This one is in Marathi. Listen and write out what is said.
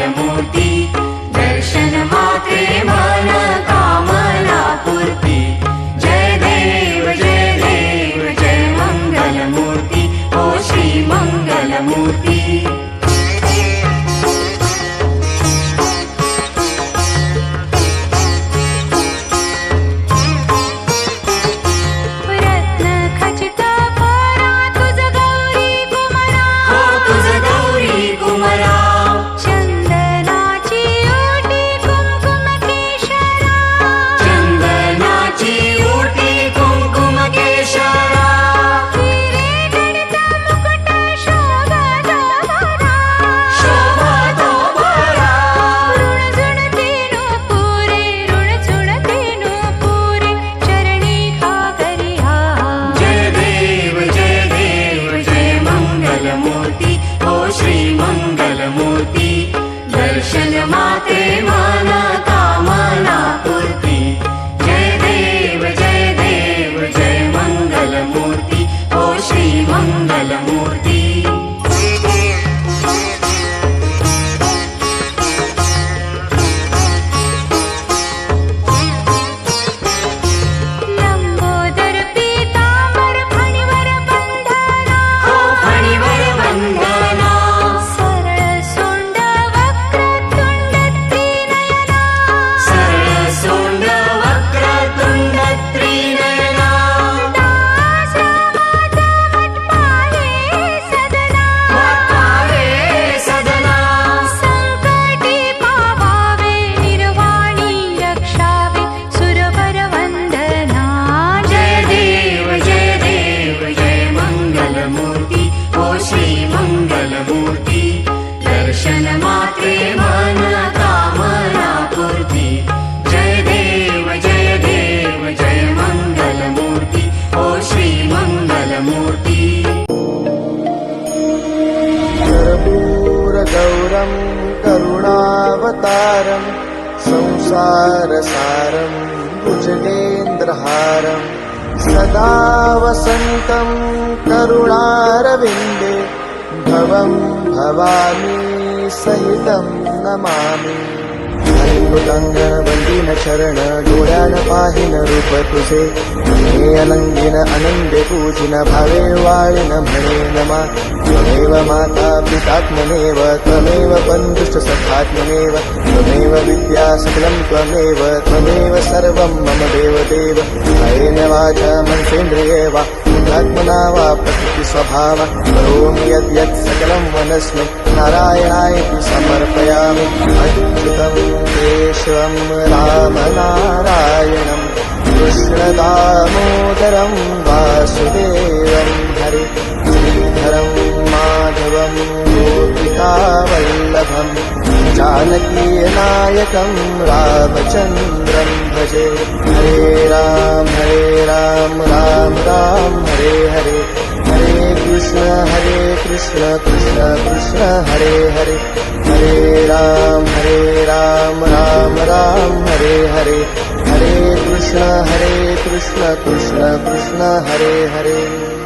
मंगलमूर्ती दर्शन मात्रे मन कामना पूर्ती जय देव जय मंगलमूर्ती ओ श्री मंगलमूर्ती दर्शन मात्रे मन कामना पूर्ती जय देव जय मंगलमूर्ती ओ श्री मंगलमूर्ती दर्शन मात्रे मन कामना पूर्ती जय देव जय मंगलमूर्ती ओ श्री मंगलमूर्ती कर्पूरगौरं करुणावतारं संसारसारं भुजगेन्द्रहारं सदा वसन्तं करुणारविन्दे भवं भवामी सहितं नमामि अद्भुतांगणबंदीन चरण डोळ्यान पाहिन रूप तुझे हे अलंगिन आनंदे पूजिन भावे वाळिन म्हणे नमा त्वमेव माता पितात्मनेव त्वमेव बन्धुश्च सखात्मनेव त्वमेव विद्या सकलं त्वमेव सर्वं मम देवदेव कायेन वाचा मनसेन्द्रिये वा आत्मना वा प्रकृति स्वभाव करोमि यद्यत् सकलं मनस्मि नारायणाय समर्पयामि अच्युतं केशवं रामनारायणं कृष्णदामोदरं वासुदेवं हरे श्रीधरं माधवं गोपिकावल्लभं जानकीनायकं रामचन्द्रं भजे हरे राम राम राम हरे हरे हरे कृष्ण कृष्ण कृष्ण हरे हरे हरे राम राम हरे हरे हरे कृष्ण कृष्ण कृष्ण हरे हरे